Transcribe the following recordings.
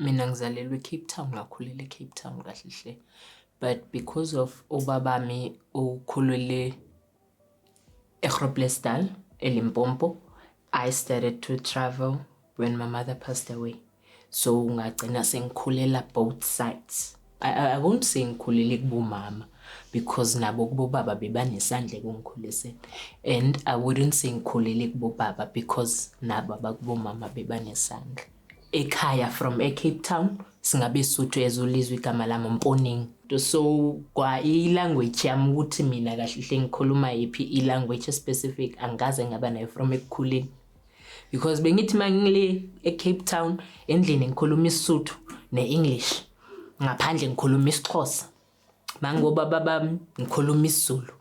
Mina ngizalelwe eCape Town, ngakhulela eCape Town kahle hle. But because of ubabami ukhulele eGroblersdal, eLimpopo, I started to travel when my mother passed away. So ngagcina sengikhulela both sides. I won't say ngikhulele kubomama because nabo kubobaba bebanesandla ekungikhuliseni, and I wouldn't say ngikhulele kubobaba because nabo abakubomama bebanesandla. Ekhaya from eCape Town singabe Sotho ezolizwe igama lami Mponing. So kwa i-language yami ukuthi mina kahle hle ngikhuluma yipi i-language specific angaze ngaba nayo from ekukhuleni, because bengithi mangile eCape Town endlini ngikhuluma isiSotho ne-English, ngaphandle ngikhuluma isiXhosa, mangobaba bami ngikhuluma isiZulu.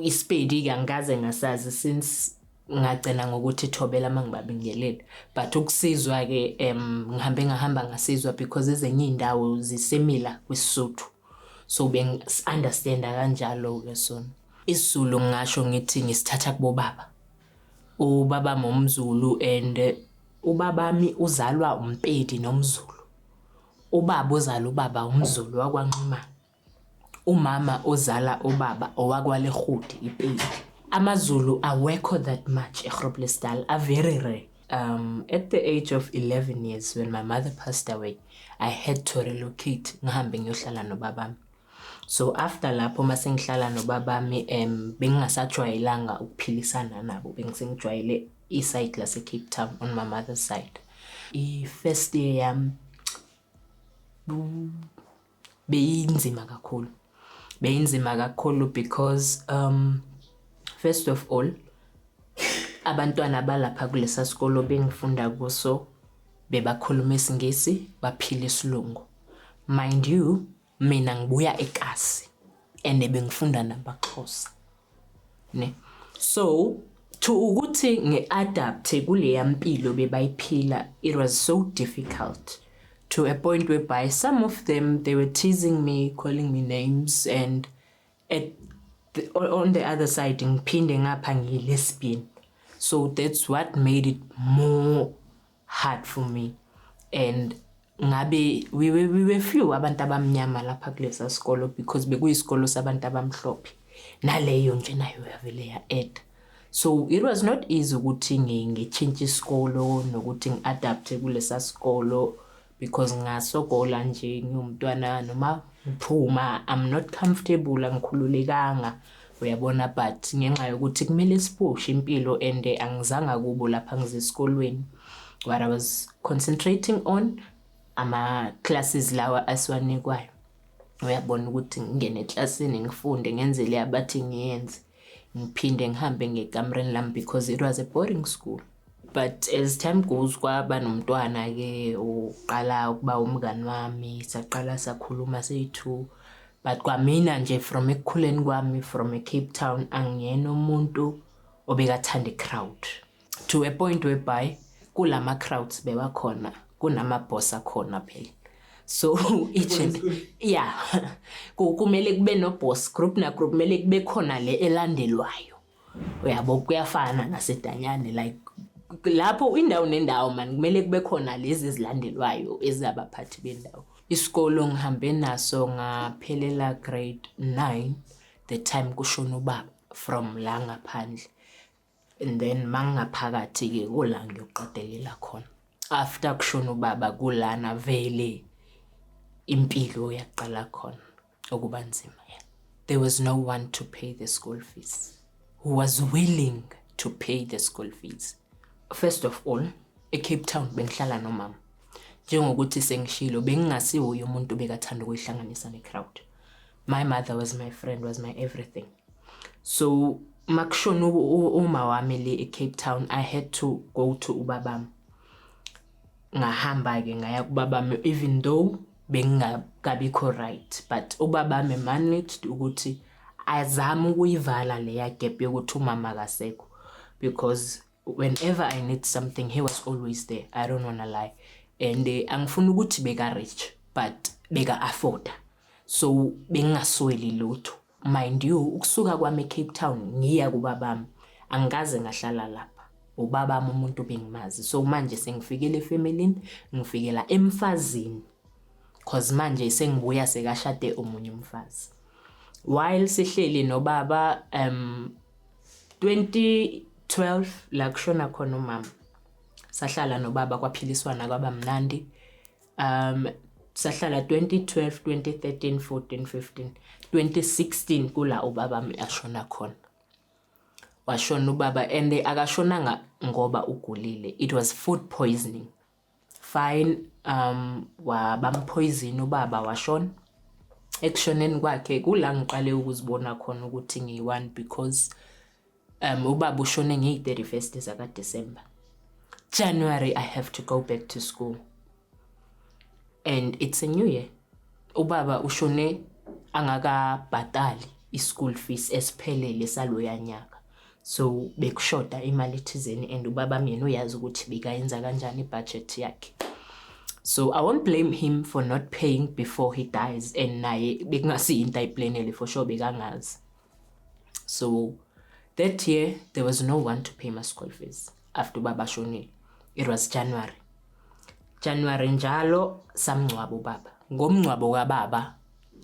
ISpedi ke angaze ngasazi since ngagcina ngokuthi thobela mangibabingelele. But ukusizwa ke ngahamba ngasizwa because ezenye indawo zisemila kwisotho, so understand kanjalo ke sona. IsiZulu ngisho ngithi ngisithatha kubobaba. Ubaba momZulu and ubabami uzalwa uMpedi nomZulu. Ubaba uzala ubaba umZulu wakwaNxumalo. Umama uzala ubaba owakwaLegodi iPedi. AmaZulu awekho that much eGroblersdal, are very rare. At the age of 11 years when my mother passed away, I had to relocate ngihambe ngiyohlala nobabami. So after lapho mase ngihlala nobabami bengingasajwayelanga ukuphilisana nabo, bengisengijwayele iside lase Cape Town on my mother's side. First year yami beyinzima kakhulu because first of all abantwana balapha kulesa sikolo bengifunda kuso bebakhuluma isiNgisi baphila isilungu. Mind you, mina ngibuya eKasi and bengifunda nabaXhosa, ne? So to ukuthi ngiadapte kule yampilo bebayiphila, it was so difficult to a point whereby some of them, they were teasing me, calling me names, and on the other side ngiphinde ngapha ngiyi-lesbian. So that's what made it more hard for me. And ngabe we were few abantu abamnyama lapha kulesa sikolo because bekuyisikolo sabantu abamhlophe, naleyo nje nayo yavele ya-add. So it was not easy ukuthi ngichintshe isikolo nokuthi ngiadapte kulesa sikolo because ngasogola nje ngumntwana noma ngiphuma, I'm not comfortable, angikhululekanga, uyabona. But ngenxa yokuthi kumele siphushe impilo and angizanga kubo lapha ngizesikolweni. What I was concentrating on ama classes lawa asiwanikwayo, uyabona, ukuthi ngingene eklasini ngifunde ngenzele abathi ngiyenze, ngiphinde ngihambe ngekamreni lami because it was a boarding school. But as time goes kwaba nomntwana ke uqala ukuba umngani wami, saqala sakhuluma sethu. But kwamina nje from ekukhuleni kwami from eCape Town angiyena umuntu obekathanda iCrowd, to a point whereby kulama crowds bewakhona kunama-boss akhona phela. So each and yeah, kumele kube no boss group na group, kumele kube khona le elandelwayo, uyabo. Kuyafana naseDanyane, like lapho indawo nendawo man kumele kube khona lezi ezilandelwayo ezabaphathi bendawo. Isikolo ngihambe naso ngaphelela grade 9 the time kushona ubaba from la ngaphandle, and then mangaphakathi ke kula ngiyoqedelela khona. After kushona ubaba kulana vele impilo yaqala khona ukuba nzima. There was no one to pay the school fees who was willing to pay the school fees. First of all, eCape Town bengihlala nomama. Njengokuthi sengishilo bengingasiwo umuntu bekathanda ukuyihlanganisa neCrowd. My mother was my friend, was my everything. So makushona uma wami le eCape Town, I had to go to ubabami. Ngahamba ke ngaya kubabami even though bengingabikho right, but ubabami managed ukuthi azama ukuyivala leya gap yokuthi umama akasekho, because whenever I need something he was always there. I don't wanna lie. And angifuna ukuthi beka rich but beka afford, so bengasweli lutho. Mind you, ukusuka kwami eCape Town ngiya kubabami angaze ngahlala lapha, ubaba umuntu bengimazi. So manje sengifikele efamilini, ngifikela emfazini cause manje sengibuya sekashade omunye umfazi. While sihleli nobaba 2012 la kushona khona umama, sahlala nobaba kwaphiliswana kwaba mnandi. Sahlala 2012, 2013, 14, 15, 2016 kula ubaba mi ashona khona. Washona ubaba and akashonanga ngoba ugulile. It was food poisoning. Fine, wabampoison ubaba washona. Ekushoneni kwakhe kula ngiqale ukuzibona khona ukuthi ngiyi-one because ubaba ushone ngeyi-31st zaka December. January I have to go back to school. And it's a new year. Ubaba ushone angakabhatali i-school fees esiphelele saloya nyaka. So bekushoda imali ethizeni and ubaba mina uyazi ukuthi bekayenza kanjani ibudget yakhe. So I won't blame him for not paying before he dies, and naye bekungasi into ayiplanele for sure bekangazi. So that year there was no one to pay my school fees after baba shonile. It was January njalo samngcwabo baba. Ngomngcwabo kababa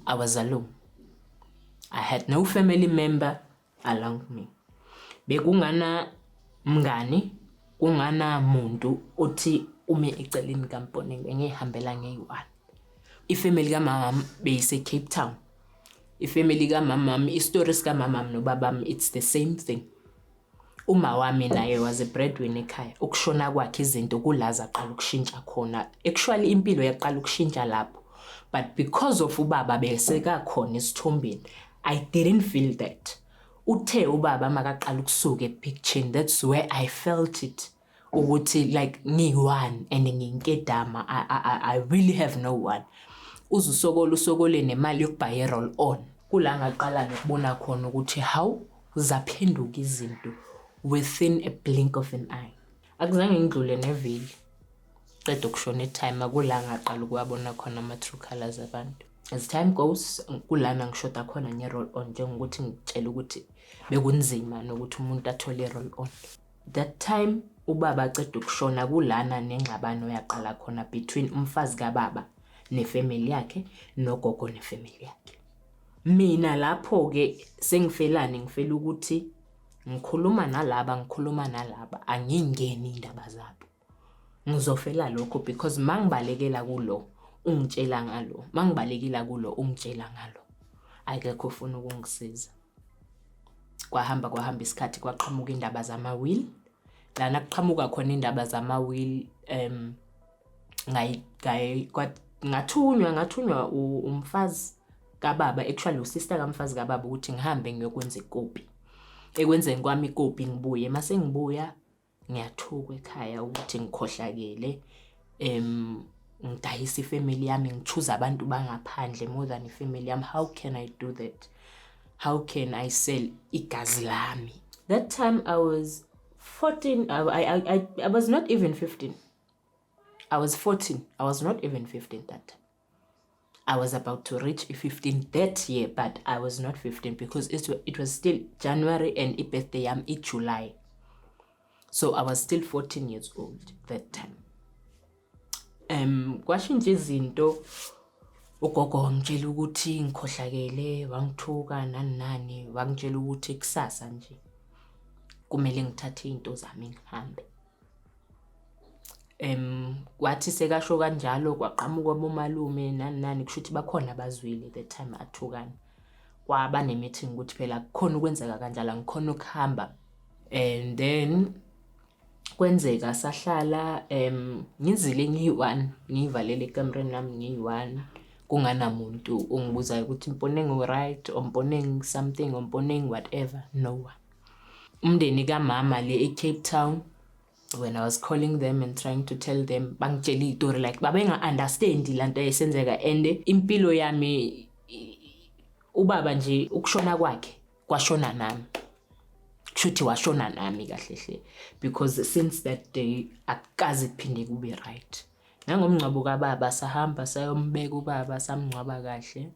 I was alone. I had no family member along me. Bekungana mngani, kungana muntu othi ume eceleni kaMponeng engihambela ngeyi-one. Ifamily kamama beyise Cape Town. Ifamily kamama, istories kamama nobaba it's the same thing. Uma wami naye was a breadwinner ekhaya. Ukushona kwakhe izinto kulaza aqala ukushintsha khona. Actually impilo yaqala ukushintsha lapho. But because of ubaba beseka khona isithombeni, I didn't feel that. Uthe ubaba makaqala ukusuka epicture, that's where I felt it. Ukuthi like ngiyi-one and ngiyinkedama, I really have no one. Usokole nemali yokubhaye roll on. Kula ngaqala nokubona khona ukuthi how zaphenduka izinto within a blink of an eye. Akuzange ngidlule neveli. Qeda ukushona time akula ngaqala ukuwabona khona ama-true colors abantu. As time goes, kulana ngishoda khona nge-roll on njengokuthi ngitshela ukuthi bekunzima nokuthi umuntu athole i-roll on. That time ubaba aqeda ukushona kulana nengxabano yaqala khona between umfazi kababa nefamily yakhe nogogo nefamily yakhe. Mina lapho ke sengifelani ngifela ukuthi ngikhuluma nalaba angingeni indaba zabo. Ngizofela lokho because mangibalekela kulo ungitshela ngalo, mangibalekela kulo ungitshela ngalo, akekho ufuna ukungisiza. Kwahamba isikhathi kwaqhamuka indaba zama-will. Lana kuqhamuka khona indaba zama-will ngathunywa umfazi kababa, actually usister kamfazi kababa ukuthi ngihambe ngiyokwenza ikopi. Ekwenzeni kwami ikopi ngibuye, mase ngibuya ngiyathuka ekhaya ukuthi ngikhohlakele, ngidayisa ifamily yami, ngithuza abantu bangaphandle more than ifamily yami. How can I do that? How can I sell igazi lami? That time I was 14. I was not even 15. I was 14. I was not even 15 that time. I was about to reach 15 that year, but I was not 15 because it was still January and it birthday yam in July. So I was still 14 years old that time. Kwashintsha izinto. Ugogo wangitshela ukuthi ngikhohlakele, wangithuka nani, wangitshela ukuthi kusasa nje kumele ngithathe izinto zami ngihambe. Kwathi sekasho kanjalo kwaqhamuka bomalume nani kushuthi bakhona abazwile that time athukana. Kwaba ne-meeting ukuthi phela kukhona ukwenzeka kanjalo, ngikhona ukuhamba. And then kwenzeka sahlala ngizile ngiyi-one, ngivalele ekamereni nami ngiyi-one. Kunganamuntu ungibuzayo ukuthi Mponeng right or Mponeng something or Mponeng whatever, no one. Umndeni kamama le eCape Town, when I was calling them and trying to tell them, bangitshela istory like babenga understand lanto eyisenzeka, and impilo yami ubaba nje ukushona kwakhe kwashona nami. Kushuthi washona nami kahle because since that day akukaze kuphinde kube right. Nangomngcwabo kababa sahamba sayombeka ubaba samngcwaba kahle.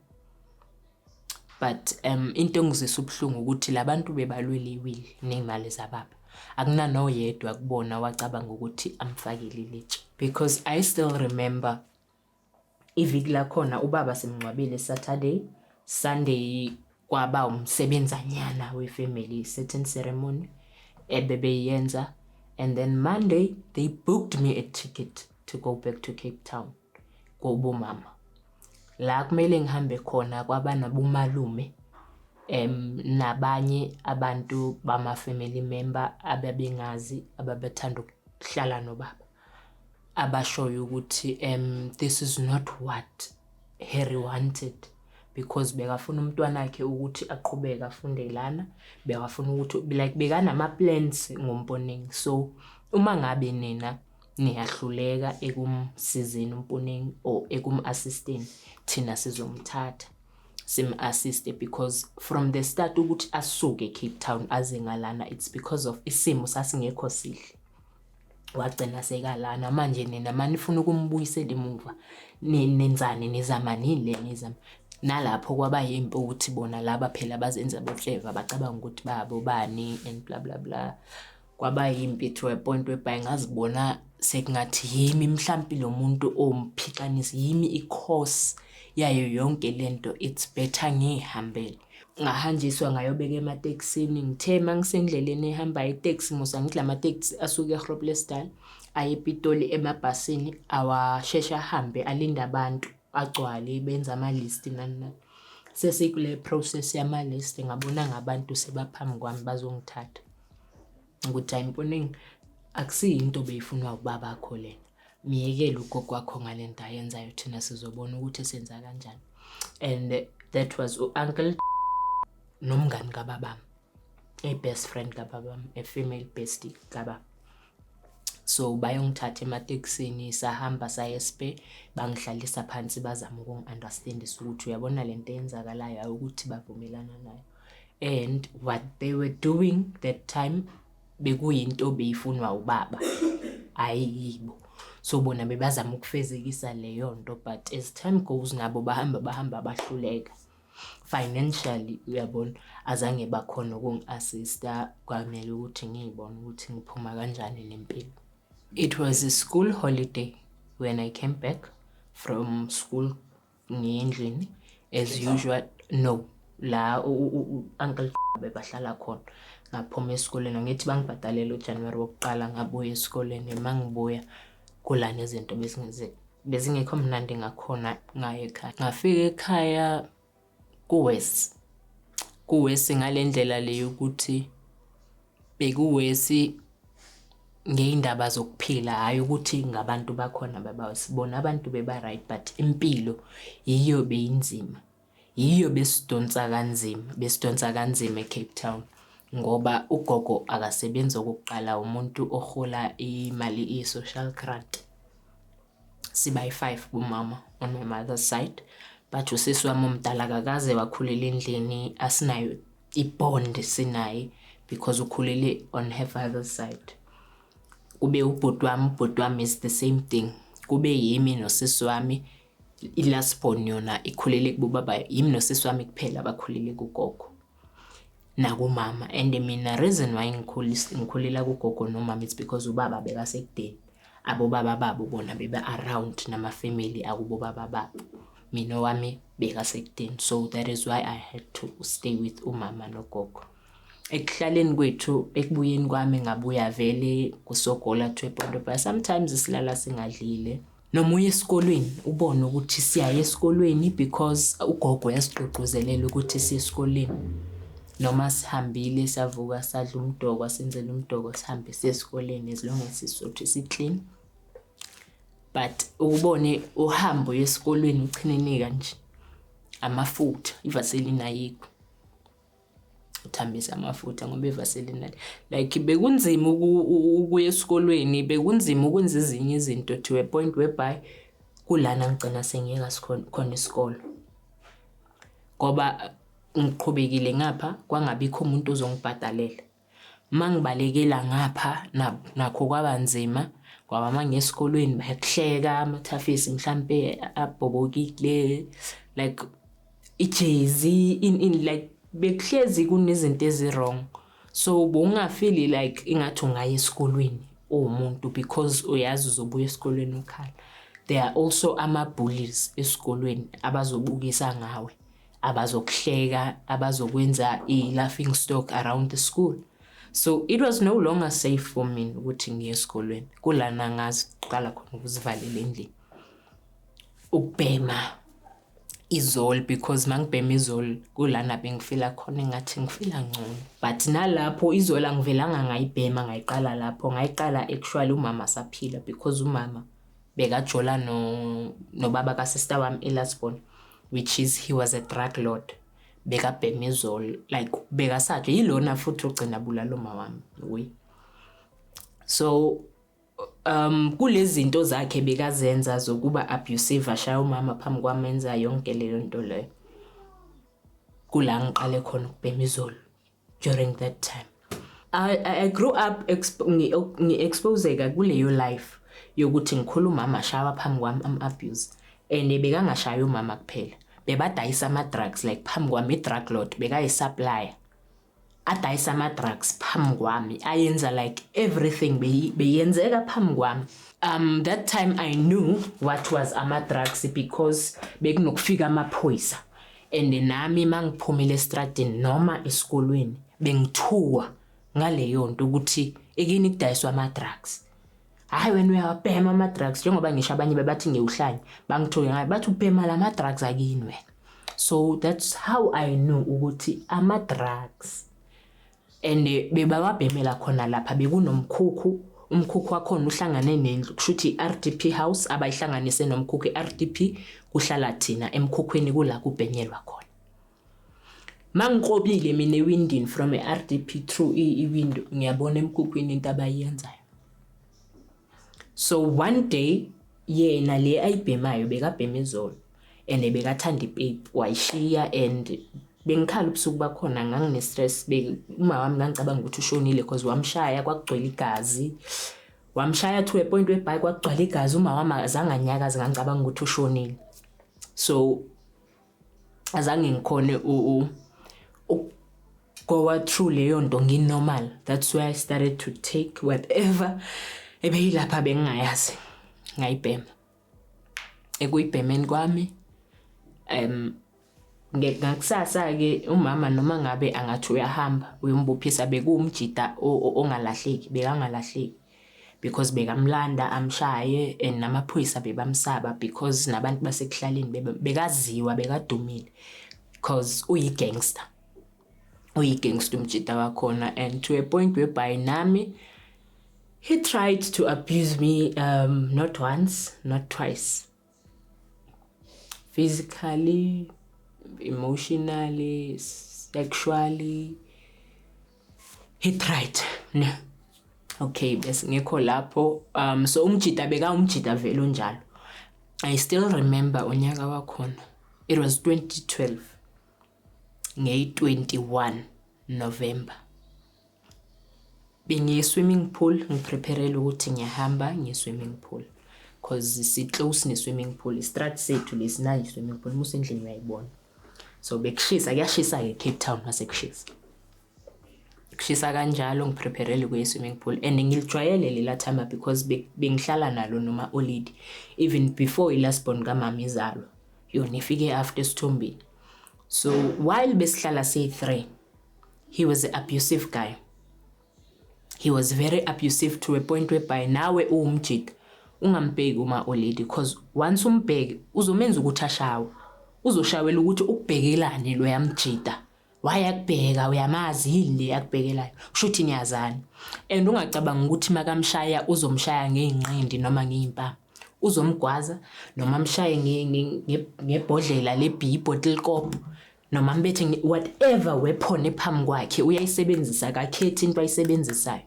But into engizisa ubhlungu ukuthi labantu bebalwele iwili nemali zababa. akunanoyedwa kubona wacabanga ukuthi amfakile ilitshe. Because I still remember iviki lakhona ubaba simngcwabile Saturday, Sunday kwaba umsebenzanyana we-family certain ceremony ebebeyenza, and then Monday they booked me a ticket to go back to Cape Town kubo mama. La kumele ngihambe khona kwaba nabomalume nabanye abantu bama family member ababengazi ababethanda ukuhlala nobaba, abashoyo ukuthi this is not what Harry wanted, because bekafuna umntwana wakhe ukuthi aqhubeke afunde lana, bekafuna ukuthi like bekanama plans ngomponing. So uma ngabe nina niyahluleka ekumsizeni umponing or ekum-assisteni, thina sizomthatha sim-assiste, because from the start ukuthi asuke Cape Town aze ngalana it's because of isimo sasingekho sihle. Wagcina sekalana manje nina manifuna ukumbuyisela emuva nenzani, nizamanile nizama nalapho kwaba yimpi ukuthi bona laba phela bazenza boclever bacabanga ukuthi babo bani and blah blah blah. Kwaba yimpi to a point whereby ngazibona sekungathi yimi mhlambi lo muntu omphiqanisi, yimi i-cause yayo yonke lento. It's better ngihambele. Ngahanjiswa ngayobeka emateksini, ngithe mangisendleleni ehamba itaxi musa ngithi lamateksi asuke eGroblersdal aye ePitoli emabhasini awashesha ahambe alinda abantu agcwale benza ama-list nani. Sesikule process yama-list ngabona ngabantu sebaphambi kwami bazongithatha ukuthi ayimponing akusiyinto beyifunwa ubaba akho lena, miyekele ugogo wakho ngalento ayenzayo thina sizobona ukuthi senza kanjani. And that was uncle nomngani kababami, a best friend kababami, a female bestie kababa. So bayongithatha emateksini sahamba sayespe, bangihlalisa phansi bazama ukungi-understandisa ukuthi uyabona lento eyenzakalayo ukuthi bavumelana nayo. And what they were doing that time bekuyinto beyifunwa ubaba ayibo. So bona bebazama ukufezekisa leyo nto, but as time goes nabo bahamba bahluleka financially, uyabona, azange bakhona ukungi-assista, kwamele ukuthi ngiyibone ukuthi ngiphuma kanjani nempilo. It was a school holiday when I came back from school ngendlini as usual. No, la uncle bebahlala khona. Ngaphuma esikoleni ngithi bangibhadalele uJanuary wokuqala ngabuya esikoleni, mangibuya kulana izinto bezingekho mnandi ngakhona ngaye ekhaya. Ngafika ekhaya kuWest ngalendlela leyo ukuthi bekuwesi ngeindaba zokuphila, hayi ukuthi ngabantu bakhona babasibona abantu beba right, but impilo yiyo beyinzima, yiyo besidonsa kanzima eCape Town, ngoba ugogo akasebenza okokuqala, umuntu ohola imali i-social grant. Siba yi-5 kumama on my mother's side, but usisi wami omdala akakaze wakhulela endlini, asinayo ibond sinaye because ukhulele on her father's side. Kube ubhuti wami is the same thing. Kube yimi nosisi wami, ilast born yona ikhulele kubaba, yimi nosisi wami kuphela abakhulele kugogo nakumama. And mina reason why ngikhulela kugogo nomama it's because ubaba bekasekudeni, abo baba babo bona bebe around nama family akubo baba babo, mina wami bekasekudeni. So that is why I had to stay with umama nogogo. Ekuhlaleni kwethu ekubuyeni kwami ngabuya vele kusogola to a point of sometimes isilala singadlile, noma uye esikolweni ubone ukuthi siya esikolweni because ugogo yasiqoqozelela ukuthi siye esikoleni, noma sihambile savuka sadla umdoko senzela umdoko sihambe siye esikoleni as long as sisothu si-clean. But ubone uhambo esikolweni uchinenika nje amafutha, ivaseline ayikho, uthambisa amafutha ngoba ivaseline like bekunzima ukuya esikolweni, bekunzima ukwenza ezinye izinto to a point whereby kulana ngicina sengiyeka khona isikolo ngoba ngiqhubekile ngapha, kwangabikho umuntu ozongibhadalela. Mangibalekela ngapha nakho kwabanzima ngoba mangiyesikolweni bayakuhleka amathafisi mhlambe abhobokile, like ijezi in like bekuhlezi kunezinto ezi wrong. So bungafeel like ingathi ungaya esikolweni umuntu because uyazi uzobuya esikolweni ukhala. There are also ama-bullies esikolweni abazobukisa ngawe, abazokuhleka, abazokwenza i-laughing stock around the school. So it was no longer safe for me ukuthi ngiye esikolweni. Kulana ngaziqala khona ukuzivalela endlini. Ukubhema izol because mangibhema izol kulana bengifila khona engathi ngifila ngcono. But nalapho izol angivelanga ngayibhema ngayiqala lapho. Ngayiqala actually umama saphila because umama bekajola no baba ka sister wami eLasbon, which is he was a drug lord. Bekabhema izol like bekasaje yilona futhi ugcina bulalo mawami we. So kulezi zinto zakhe bekazenza zokuba abusive ashaya umama phambi kwami enza yonke leyo nto leyo. Kula ngiqale khona ukubhema izol during that time. I grew up exposeka kuleyo life yokuthi ngikhuluma umama ashaya phambi kwami abuse and bekangashaya umama kuphela. Bebadayisa ama-drugs like phambi kwami i-drug lord bekayi-supplier. Adayisa ama-drugs phambi kwami ayenza like everything beyenzeka phambi kwami. That time I knew what was ama-drugs because bekunokufika amaphoyisa and nami mangiphumile estradini noma esikolweni bengithuwa ngaleyo nto ukuthi ekini kudayiswa ama-drugs. Hayi wena uyabhema ama-drugs njengoba ngisho abanye bebathi ngewuhlanye bangithuke ngayo bathi ubhema la ma-drugs akini wena. So that's how I knew ukuthi ama-drugs. And bebawabhemela khona lapha bekunomkhukhu, umkhukhu wakhona uhlangane nendlu kushuthi RDP house abayihlanganise nomkhukhu RDP kuhlala thina emkhukhweni kula kubhenyelwa khona. Mangiqobile mina ewindini from RDP through iwindow ngiyabona emkhukhweni into abayenzayo. So one day yena le ayibhemayo bekabhema izolo and bekathanda ipape wayishiya and bengikhala ubusuku bakhona ngangine stress uma wami ngicabanga ukuthi ushonile because wamshaya kwakugcwele igazi. Wamshaya to a point whereby kwakugcwele igazi uma wami azange anyakaze ngicabanga ukuthi ushonile. So azange ngikhone go through leyo nto nginormal. That's why I started to take whatever ebeyilapha bengayazi ngayibhema. Ekuyibhemeni kwami ngakusasa ke umama noma ngabe angathi uyahamba uyombuphisa bekuwumjida ongalahleki bekangalahleki because bekamlanda amshaye and namaphoyisa bebamsaba because nabantu basekuhlaleni bekaziwa bekadumile because uyigangster umjida wakhona and to a point whereby nami he tried to abuse me not once not twice, physically, emotionally, sexually. He tried. Okay, bese ngekho lapho so umjida beka umjida vele onjalo. I still remember unyaka wakhona. It was 2012. Ngay 21 November. Bengiye swimming pool ngipreparele ukuthi ngiyahamba ngiye swimming pool because si close ne swimming pool istrat sethu lesinayo swimming pool musendlini uyayibona. So bekushisa kuyashisa ke Cape Town masekushisa. Kushisa kanjalo ngipreparele kuye swimming pool and ngilitshwayele lela time because bengihlala nalo noma olidi even before iLasbon kamama izalo yona ifike after Sithombeni. So while besihlala say 3 he was an abusive guy. He was very abusive to a point whereby nawe umjida ungambheki uma olidi because once umbheki uzomenza ukuthi ashawe. Uzoshawela ukuthi ukubhekelane lo yamjida. Wayakubheka uyamazi yini yakubhekelayo. Kushuthi niyazana. And ungacabanga ukuthi makamshaya uzomshaya ngeinqindi noma ngeimpama. Uzomgwaza noma amshaye ngebhodlela lebhi bottle cup noma mbethe whatever weapon ephambi kwakhe uyayisebenzisa akakhethi into ayisebenzisayo.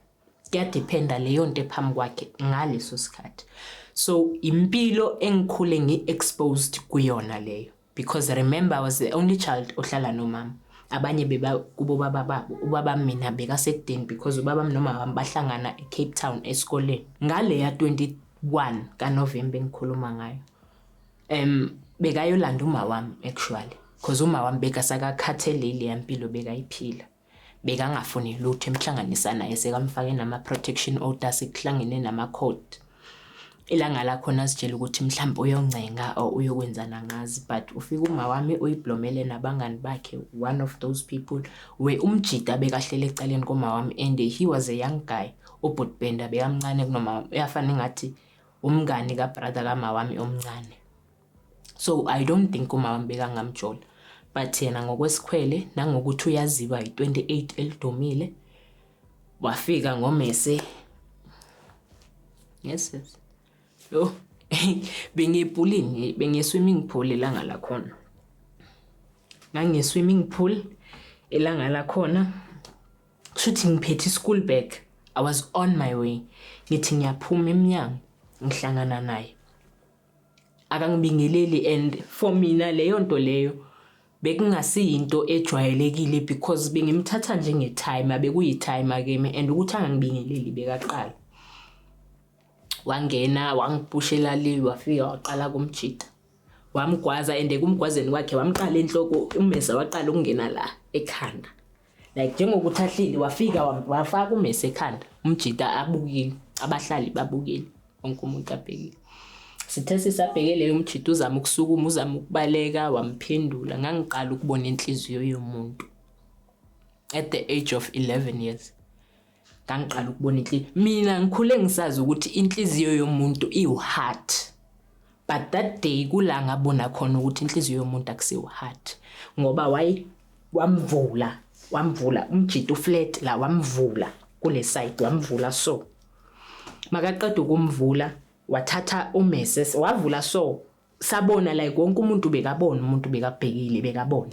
Kuyadependa leyo nto ephambi kwakhe ngaleso sikhathi. So impilo engikhule ngi-exposed kuyona leyo because remember I was the only child ohlala nomama. Abanye beba kubo baba babo ubaba mina bekasekudeni because ubaba noma wami bahlangana eCape Town esikoleni. Ngale ya 21 kaNovember engikhuluma ngayo. Bekayolanda uma wami actually because uma wami bekasakakhatheleli yampilo bekayiphila. bekangafuni lutho emhlanganisa naye sekamfake nama-protection orders ekuhlangene nama-court. Ilanga lakhona sitshela ukuthi mhlawumbe uyoncenga or uyokwenzana ngazi, but ufika uma wami uyiblomele nabangani bakhe, one of those people umjida bekahlele ecaleni koma wami, and he was a young guy. UBhutbenda bekamncane kunoma uyafana ngathi umngani kabrother kama wami omncane. So I don't think uma wami bekangamjola, but yena ngokwesikhwele nangokuthi uyaziwa i-28 elidumile wafika ngomese. Yes. Lo bengipulini bengiswimming pool elanga lakhona. Ngangiswimming pool elanga lakhona. Kushuthi ngiphethe school bag. I was on my way. Ngithi ngiyaphuma eminyango ngihlangana naye. Akangibingeleli, and for mina leyo nto leyo bekungasiyinto ejwayelekile because bengimthatha njenge timer, bekuyitimer game, and ukuthi angangibingeleli bekaqala. Wangena wangiphushela le wafika waqala kumjida. Wamgwaza, and kumgwazeni kwakhe wamqala enhloko, umesa waqala ukungena la ekhanda. Like njengokuthi ahlili wafika wafaka umesa ekhanda. Umjida abukile, abahlali babukile, wonke umuntu abhekile. Sithe sisabhekele umjida uzama ukusukuma, uzama ukubaleka, wamphendula. Ngangiqala ukubona inhliziyo yomuntu at the age of 11 years. Ngangiqala ukubona inhliziyo. Mina ngikhule ngisazi ukuthi inhliziyo yomuntu iwheart, but that day kula ngabona khona ukuthi inhliziyo yomuntu akusiyo heart, ngoba wamvula umjida uflat la, wamvula kule side, wamvula so. Makaqeda ukumvula wathatha umese wavula so, sabona like wonke umuntu bekabona, umuntu bekabhekile, bekabona.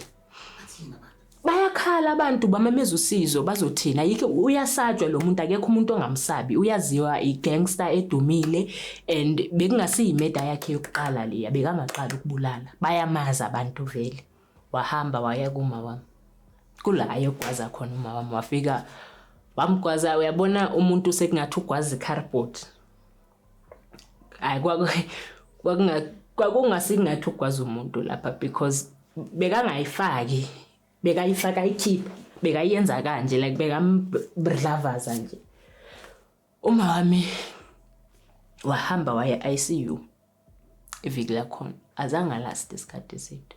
Bayakhala abantu bamameza usizo, bazothina yike uyasajwa lo muntu, akekho umuntu ongamsabi, uyaziwa igangster edumile, and bekungasiyimeda yakhe yokuqala leya, bekangaqala ukubulala. Bayamaza abantu vele. Wahamba waya kuma wami, kula ayogwaza khona uma wami, wafika wamgwaza. Uyabona umuntu sekungathi ugwaza cardboard, kwakungasingathi ugwaza umuntu lapha, because bekangayifaki, bekayifaka ikhipha, bekayenza kanje like bekambhlavaza nje. Uma wami wahamba waya ICU iviki lakhona, azange last isikhathi eside.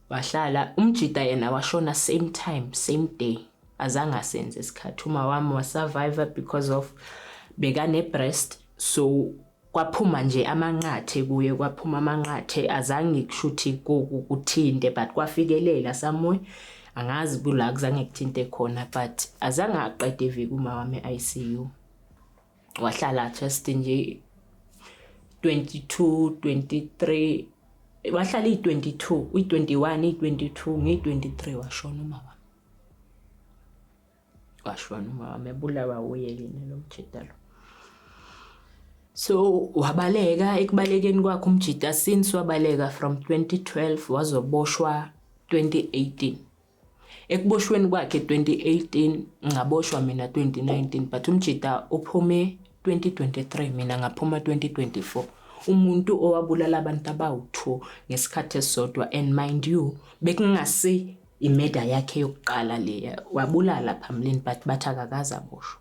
Wahlala umjida yena washona same time, same day, azange asenze isikhathi. Uma wami wasurvive because of bekane breast, so kwaphuma nje amanqathe kuye, kwaphuma amanqathe, azange kushuthi kuthinte, but kwafikelela somewhere, angazi kula kuzange kuthinte khona, but azange aqede iviki uma wami ICU. Wahlala just nje 22 23, wahlala i22, i21, i22, ngi23 washona uma wami. Washona uma wami, ebulawa uyelini lo mjida lo. So wabaleka, ekubalekeni kwakhe umjida since wabaleka from 2012 wazoboshwa 2018. Ekuboshweni kwakhe 2018 ngaboshwa mina 2019, but umjida uphume 2023, mina ngaphuma 2024. Umuntu owabulala abantu abawu2 ngesikhathi esodwa, and mind you bekungasi imeda yakhe yokuqala leya, wabulala phambilini but bathakakaza boshwa.